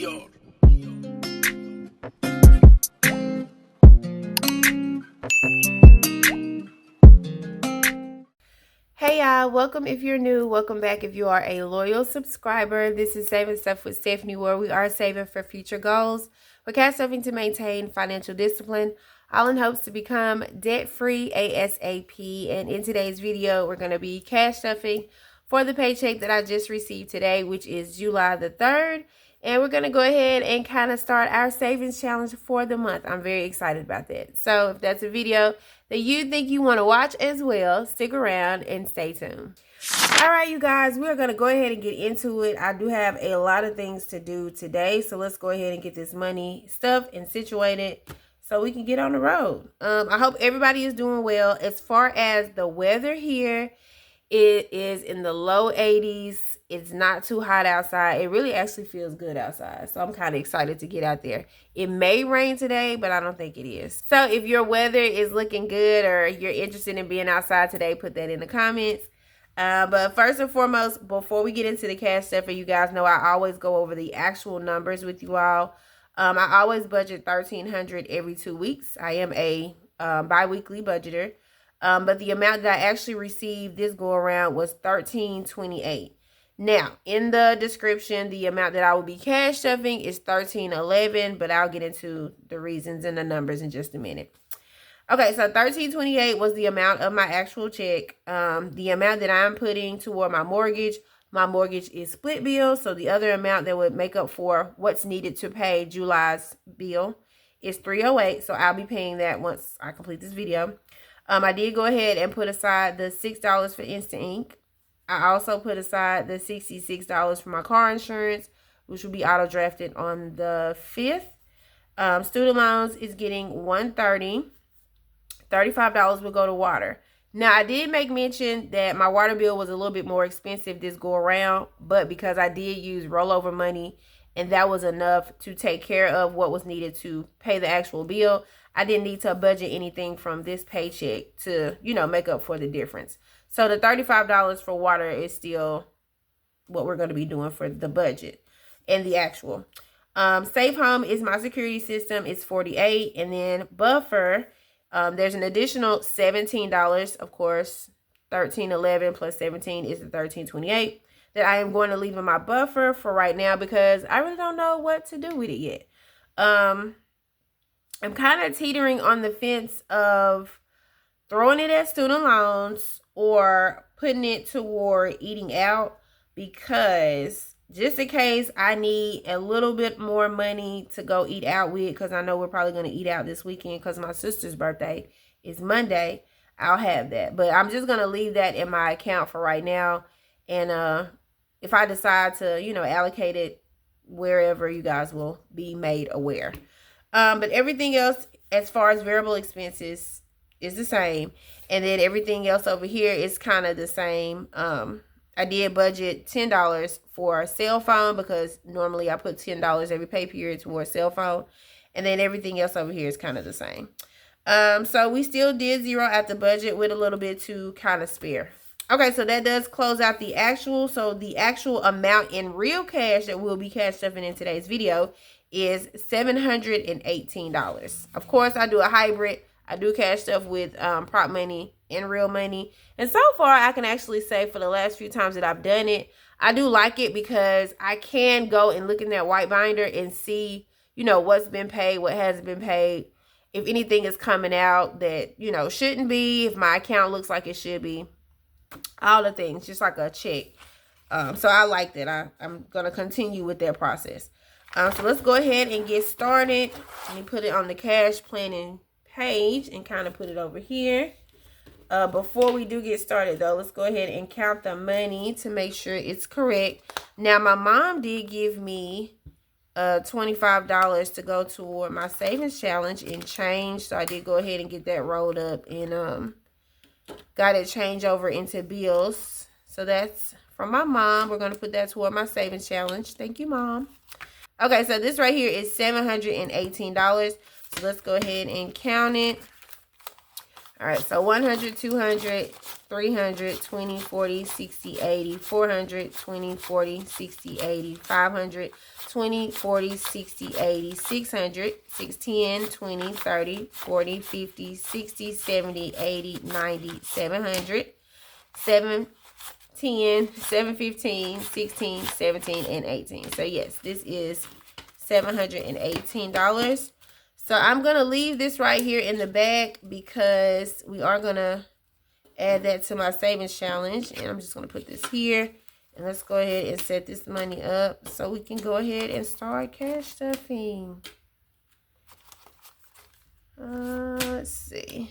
Slayin. Hey y'all, welcome if you're new, welcome back if you are a loyal subscriber. This is Saving Stuff with Stephanie, where we are saving for future goals. We're cash stuffing to maintain financial discipline, all in hopes to become debt-free ASAP. And in today's video, we're going to be cash stuffing for the paycheck that I just received today, which is July the 3rd. And we're going to go ahead and kind of start our savings challenge for the month. I'm very excited about that. So if that's a video that you think you want to watch as well, stick around and stay tuned. All right, you guys, we're going to go ahead and get into it. I do have a lot of things to do today, so let's go ahead and get this money stuffed and situated so we can get on the road. I hope everybody is doing well. As far as the weather here, it is in the low 80s. It's not too hot outside. It really actually feels good outside. So I'm kind of excited to get out there. It may rain today, but I don't think it is. So if your weather is looking good or you're interested in being outside today, put that in the comments. But first and foremost, before we get into the cash stuff, you guys know I always go over the actual numbers with you all. I always budget $1,300 every 2 weeks. I am a bi-weekly budgeter. But the amount that I actually received this go around was $1,328. Now, in the description, the amount that I will be cash stuffing is $1,311, but I'll get into the reasons and the numbers in just a minute. Okay, so $1,328 was the amount of my actual check. The amount that I'm putting toward my mortgage is split bill, so the other amount that would make up for what's needed to pay July's bill is $308, so I'll be paying that once I complete this video. I did go ahead and put aside the $6 for Instant Ink. I also put aside the $66 for my car insurance, which will be auto drafted on the 5th. Student loans is getting $130. $35 will go to water. Now, I did make mention that my water bill was a little bit more expensive this go around, but because I did use rollover money and that was enough to take care of what was needed to pay the actual bill, I didn't need to budget anything from this paycheck to, make up for the difference. So the $35 for water is still what we're going to be doing for the budget and the actual. Safe Home is my security system. It's $48. And then Buffer, there's an additional $17, of course. $1,311 plus 17 is the $1,328 that I am going to leave in my buffer for right now because I really don't know what to do with it yet. I'm kind of teetering on the fence of throwing it at student loans or putting it toward eating out, because just in case I need a little bit more money to go eat out with, because I know we're probably going to eat out this weekend because my sister's birthday is Monday, I'll have that. But I'm just going to leave that in my account for right now. And if I decide to, allocate it wherever, you guys will be made aware. But everything else, as far as variable expenses, is the same. And then everything else over here is kind of the same. I did budget $10 for a cell phone because normally I put $10 every pay period towards cell phone. And then everything else over here is kind of the same. So we still did zero out the budget with a little bit to kind of spare. Okay, so that does close out the actual. So the actual amount in real cash that we'll be cash stuffing in today's video is $718. Of course, I do a hybrid. I do cash stuff with prop money and real money. And so far, I can actually say for the last few times that I've done it, I do like it because I can go and look in that white binder and see, what's been paid, what hasn't been paid. If anything is coming out that, shouldn't be, if my account looks like it should be. All the things, just like a check. So I like that. I'm going to continue with that process. So let's go ahead and get started. Let me put it on the cash planning page and kind of put it over here. Before we do get started, though, let's go ahead and count the money to make sure it's correct. Now, my mom did give me $25 to go toward my savings challenge in change. So I did go ahead and get that rolled up and got it changed over into bills. So that's from my mom. We're going to put that toward my savings challenge. Thank you, Mom. Okay, so this right here is $718. So let's go ahead and count it. All right, so 100, 200, 300, 20, 40, 60, 80, 400, 20, 40, 60, 80, 500, 20, 40, 60, 80, 600, 610, 20, 30, 40, 50, 60, 70, 80, 90, 700, 710, 715, 16, 17, and 18. So yes, this is $718. So I'm going to leave this right here in the back because we are going to add that to my savings challenge. And I'm just going to put this here. And let's go ahead and set this money up so we can go ahead and start cash stuffing. Let's see.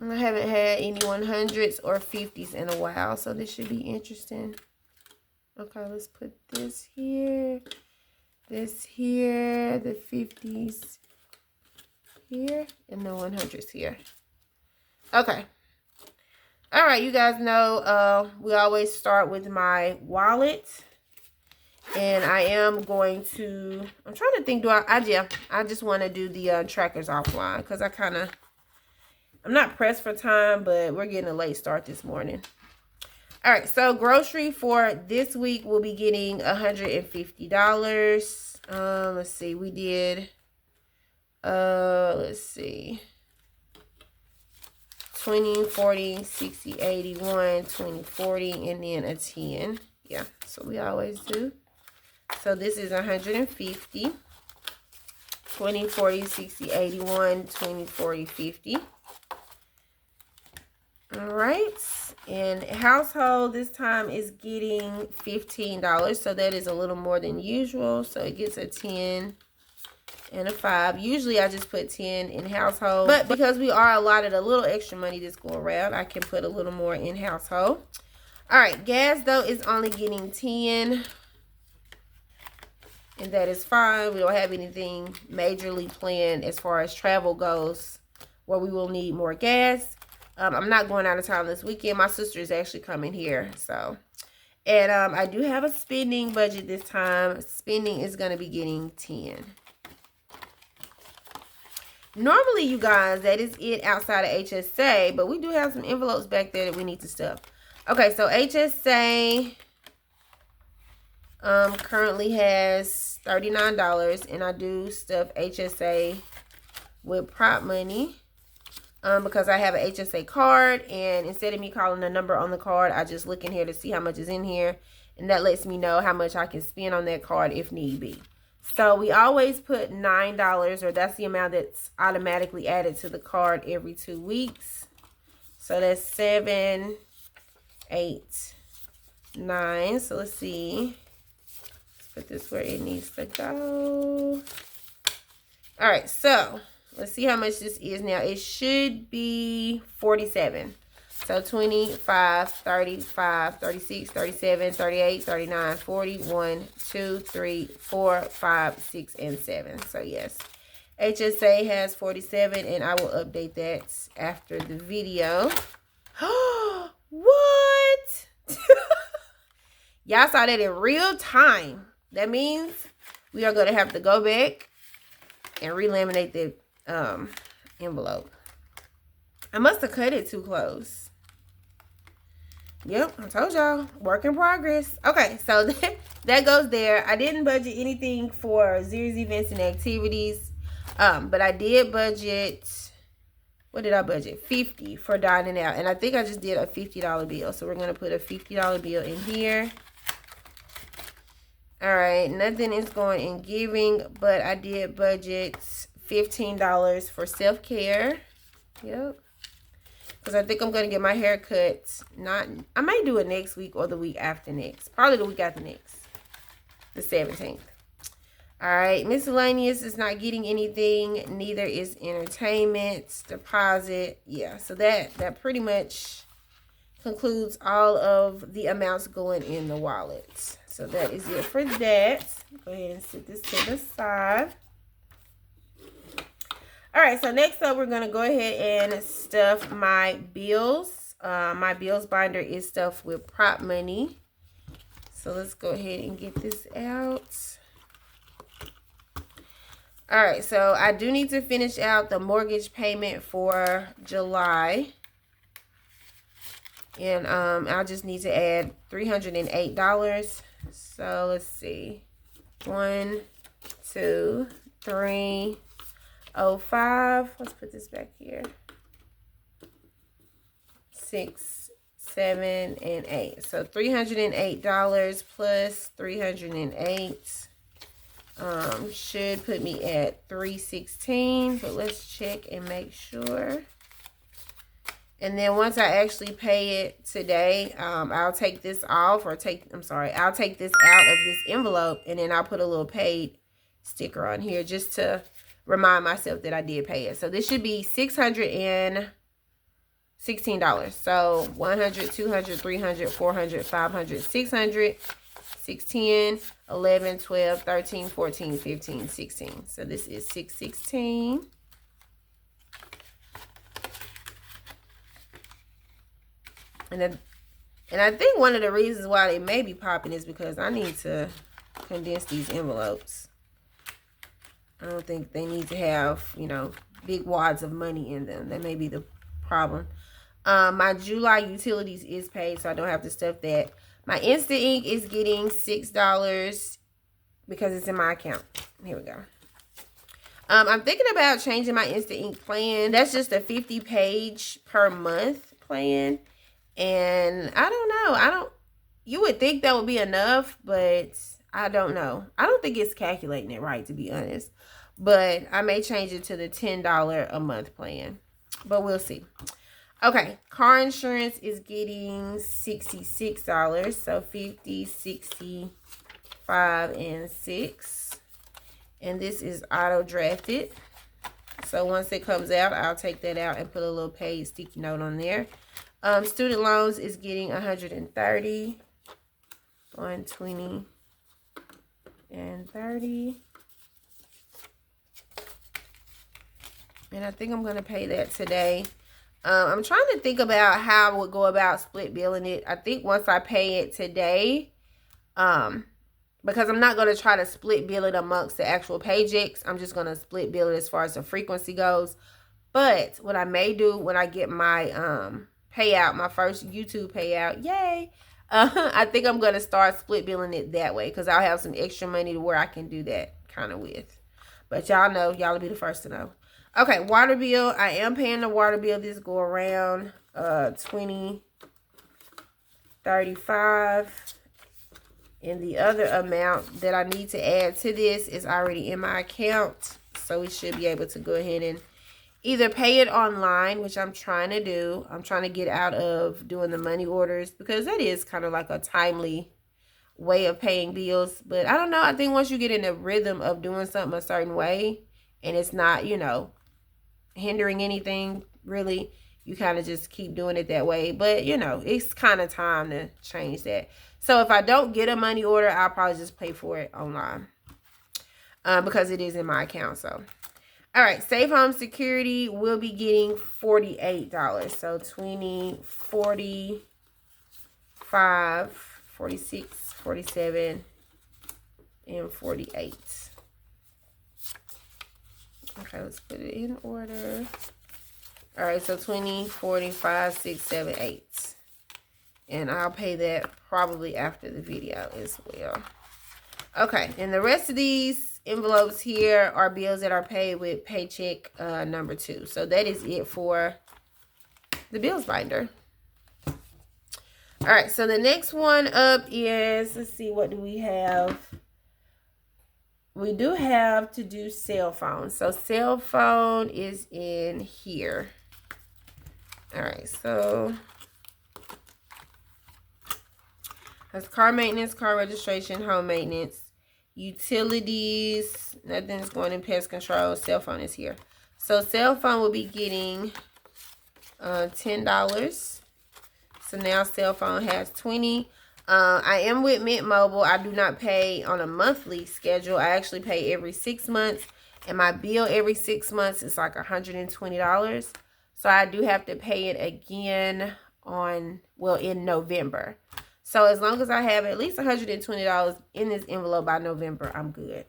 I haven't had any 100s or 50s in a while, so this should be interesting. Okay, let's put this here. This here, the 50s here, and the 100s here. Okay. All right, you guys know we always start with my wallet. And I am going to, I'm trying to think, I just want to do the trackers offline because I'm not pressed for time, but we're getting a late start this morning. All right, so grocery for this week will be getting $150. Let's see, we did, let's see, 20, 40, 60, 81, 20, 40, and then a 10. Yeah, so we always do. So this is 150, 20, 40, 60, 81, 20, 40, 50. All right. And household this time is getting $15. So that is a little more than usual. So it gets a 10 and a 5. Usually I just put 10 in household. But because we are allotted a little extra money this go around, I can put a little more in household. All right. Gas, though, is only getting 10. And that is fine. We don't have anything majorly planned as far as travel goes where we will need more gas. I'm not going out of town this weekend. My sister is actually coming here. So, and I do have a spending budget this time. Spending is going to be getting 10. Normally, you guys, that is it outside of HSA. But we do have some envelopes back there that we need to stuff. Okay, so HSA currently has $39. And I do stuff HSA with prop money. Because I have an HSA card, and instead of me calling the number on the card, I just look in here to see how much is in here, and that lets me know how much I can spend on that card if need be. So we always put $9, or that's the amount that's automatically added to the card every 2 weeks. So that's 7, 8, 9. So let's see. Let's put this where it needs to go. All right, so let's see how much this is now. It should be 47. So 25, 35, 36, 37, 38, 39, 40, 1, 2, 3, 4, 5, 6, and 7. So yes, HSA has 47, and I will update that after the video. What? Y'all saw that in real time. That means we are going to have to go back and relaminate the envelope. I must have cut it too close. Yep, I told y'all, work in progress. Okay, so that goes there. I didn't budget anything for Ziri's events and activities, but I did budget. What did I budget? $50 for dining out, and I think I just did a $50 bill. So we're gonna put a $50 bill in here. All right, nothing is going in giving, but I did budget $15 for self-care. Yep. Because I think I'm going to get my hair cut. I might do it next week or the week after next. Probably the week after next. The 17th. All right. Miscellaneous is not getting anything. Neither is entertainment. Deposit. Yeah. So that pretty much concludes all of the amounts going in the wallet. So that is it for that. Go ahead and set this to the side. All right, so next up, we're going to go ahead and stuff my bills. My bills binder is stuffed with prop money. So let's go ahead and get this out. All right, so I do need to finish out the mortgage payment for July. And I'll just need to add $308. So let's see. 1, 2, 3, 05. Let's put this back here. 6, 7, and 8. So $308 plus 308 should put me at $316. But let's check and make sure. And then once I actually pay it today, I'll take this off, or I'll take this out of this envelope, and then I'll put a little paid sticker on here just to remind myself that I did pay it. So this should be $616. So 100, 200, 300, 400, 500, 600, 610, 11, 12, 13, 14, 15, 16. So this is 616. And I think one of the reasons why they may be popping is because I need to condense these envelopes. I don't think they need to have, you know, big wads of money in them. That may be the problem. My July utilities is paid, so I don't have to stuff that. My Instant Ink is getting $6 because it's in my account. Here we go. I'm thinking about changing my Instant Ink plan. That's just a 50-page per month plan. And I don't know. You would think that would be enough, but I don't know. I don't think it's calculating it right, to be honest. But I may change it to the $10 a month plan. But we'll see. Okay, car insurance is getting $66. So 50, 65, and 6. And this is auto drafted. So once it comes out, I'll take that out and put a little paid sticky note on there. Student loans is getting $130, 120, and 30. And I think I'm going to pay that today. I'm trying to think about how I would go about split billing it. I think once I pay it today, because I'm not going to try to split bill it amongst the actual paychecks. I'm just going to split bill it as far as the frequency goes. But what I may do when I get my payout, my first YouTube payout, yay, I think I'm going to start split billing it that way, because I'll have some extra money to where I can do that kind of with. But y'all know, y'all will be the first to know. Okay, water bill. I am paying the water bill this go around. $20, $35. And the other amount that I need to add to this is already in my account. So we should be able to go ahead and either pay it online, which I'm trying to do. I'm trying to get out of doing the money orders, because that is kind of like a timely way of paying bills. But I don't know. I think once you get in the rhythm of doing something a certain way, and it's not, you know, hindering anything really, you kind of just keep doing it that way. But, you know, it's kind of time to change that. So if I don't get a money order, I'll probably just pay for it online, because it is in my account. So all right, Safe Home Security will be getting $48. So 20, 40, 5, 46, 47, and 48. Okay, let's put it in order. All right, so 20, 45, 6, 7, 8. And I'll pay that probably after the video as well. Okay, and the rest of these envelopes here are bills that are paid with paycheck number 2. So that is it for the bills binder. All right, so the next one up is, let's see, what do we have? We do have to do cell phone. So cell phone is in here. All right, so that's car maintenance, car registration, home maintenance, utilities, nothing's going in pest control. Cell phone is here. So cell phone will be getting $10. So now cell phone has 20. I am with Mint Mobile. I do not pay on a monthly schedule. I actually pay every 6 months. And my bill every 6 months is like $120. So I do have to pay it again in November. So as long as I have at least $120 in this envelope by November, I'm good.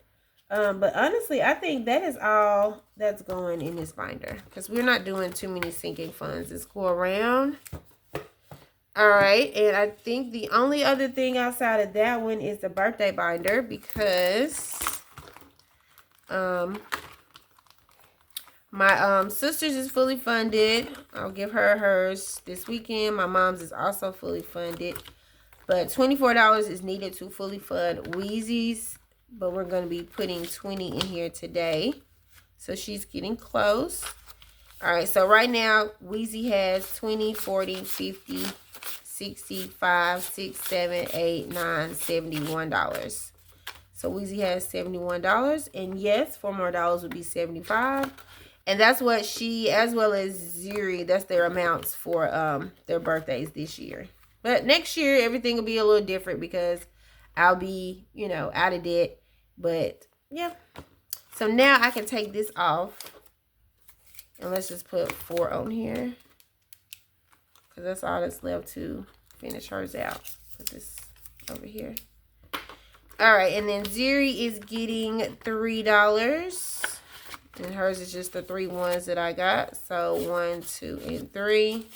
But honestly, I think that is all that's going in this binder because we're not doing too many sinking funds. Let's go around. All right, and I think the only other thing outside of that one is the birthday binder because my sister's is fully funded. I'll give her hers this weekend. My mom's is also fully funded. But $24 is needed to fully fund Wheezy's. But we're going to be putting 20 in here today. So she's getting close. All right, so right now, Wheezy has 20, 40, 50, 65, 6, 7, 8, 9, $71. So Wheezy has $71. And yes, 4 more dollars would be 75. And that's what she, as well as Zuri, that's their amounts for their birthdays this year. But next year, everything will be a little different because I'll be, you know, out of debt. But, yeah. So now I can take this off. And let's just put 4 on here. Because that's all that's left to finish hers out. Put this over here. Alright, and then Zuri is getting $3. And hers is just the 3 ones that I got. So 1, 2, and 3.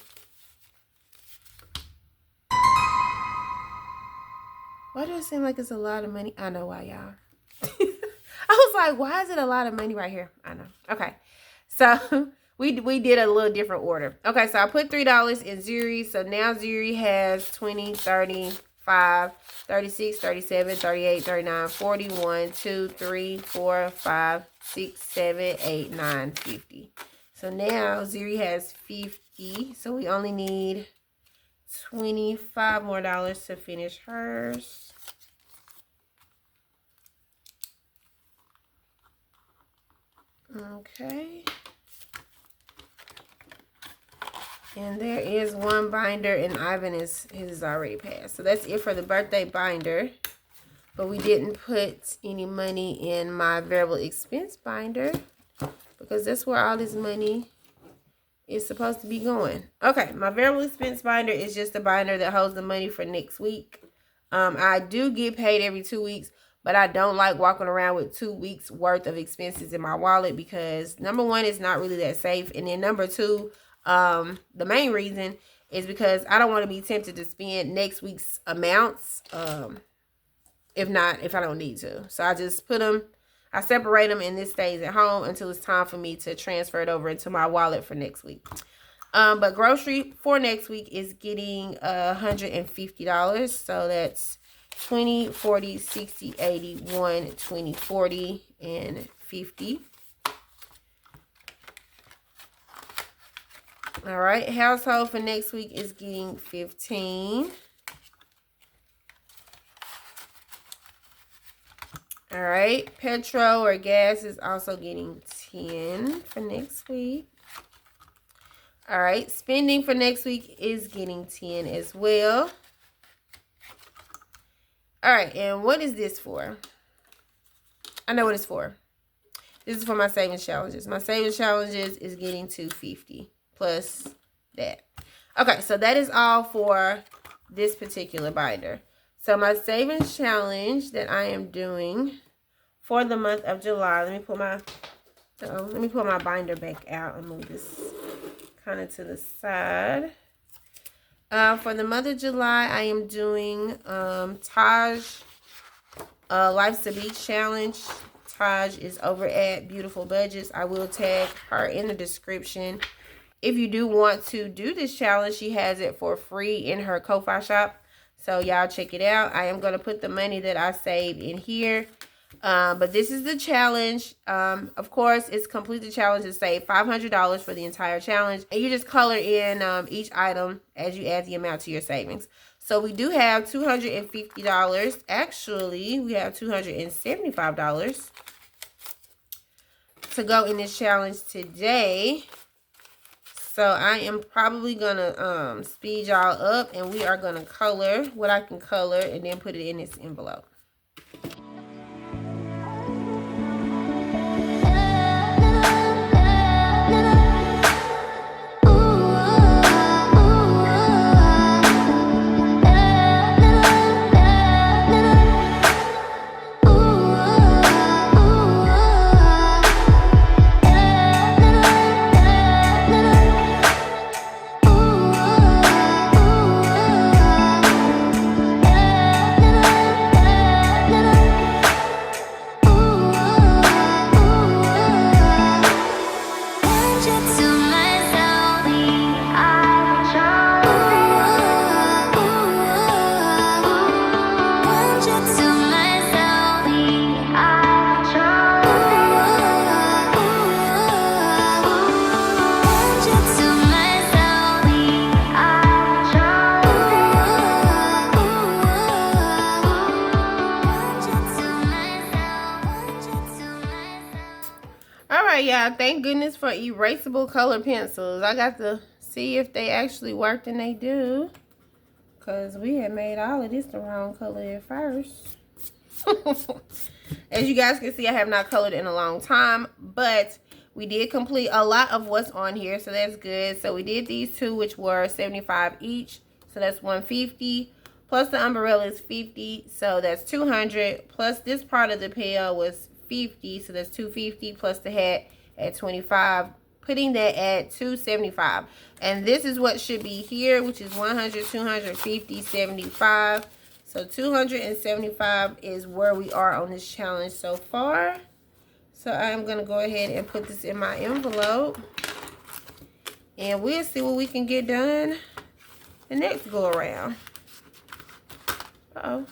Why do it seem like it's a lot of money? I know why, y'all. I was like, why is it a lot of money right here? I know. Okay. So we did a little different order. Okay, so I put $3 in Zuri. So now Zuri has 20, 35, 36, 37, 38, 39, 41, 2, 3, 4, 5, 6, 7, 8, 9, 50. So now Zuri has 50. So we only need $25 more to finish hers. Okay. And there is one binder, and Ivan his is already passed. So that's it for the birthday binder. But we didn't put any money in my variable expense binder because that's where all this money is supposed to be going. Okay, my variable expense binder is just a binder that holds the money for next week. I do get paid every 2 weeks, but I don't like walking around with 2 weeks worth of expenses in my wallet because number one, it's not really that safe. And then number two, the main reason is because I don't want to be tempted to spend next week's amounts. If I don't need to. So I just put them, I separate them, and this stays at home until it's time for me to transfer it over into my wallet for next week. But grocery for next week is getting $150. So that's 20, 40, 60, 80, 1, 20, 40, and 50. All right, household for next week is getting 15. All right, petrol or gas is also getting 10 for next week. All right, spending for next week is getting 10 as well. All right, and what is this for? I know what it's for. This is for my savings challenges. My savings challenges is getting $250 plus that. Okay, so that is all for this particular binder. So my savings challenge that I am doing for the month of July. Let me put my binder back out and move this kind of to the side. For the month of July, I am doing Taj Life's a Beach Challenge. Taj is over at Beautiful Budgets. I will tag her in the description. If you do want to do this challenge, she has it for free in her Ko-Fi shop. So y'all check it out. I am going to put the money that I saved in here. But this is the challenge. Of course, it's complete the challenge to save $500 for the entire challenge. And you just color in each item as you add the amount to your savings. So we do have $250. Actually, we have $275 to go in this challenge today. So I am probably going to speed y'all up, and we are going to color what I can color and then put it in this envelope. right, y'all. Thank goodness for erasable color pencils. I got to see if they actually worked, and they do. Because we had made all of this the wrong color at first. As you guys can see, I have not colored in a long time. But we did complete a lot of what's on here. So that's good. So we did these two, which were $75 each. So that's $150. Plus the umbrella is $50. So that's $200. Plus this part of the pail was $50. So that's $250. Plus the hat at $25. Putting that at $275. And this is what should be here, which is $100, $250, $75. So $275 is where we are on this challenge so far. So I'm going to go ahead and put this in my envelope. And we'll see what we can get done the next go around. Uh-oh.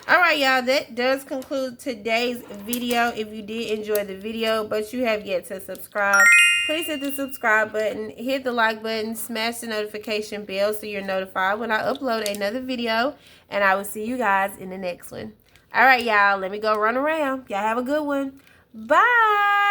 Alright, y'all, that does conclude today's video. If you did enjoy the video, but you have yet to subscribe, please hit the subscribe button, hit the like button, smash the notification bell so you're notified when I upload another video, and I will see you guys in the next one. Alright, y'all, let me go run around. Y'all have a good one. Bye!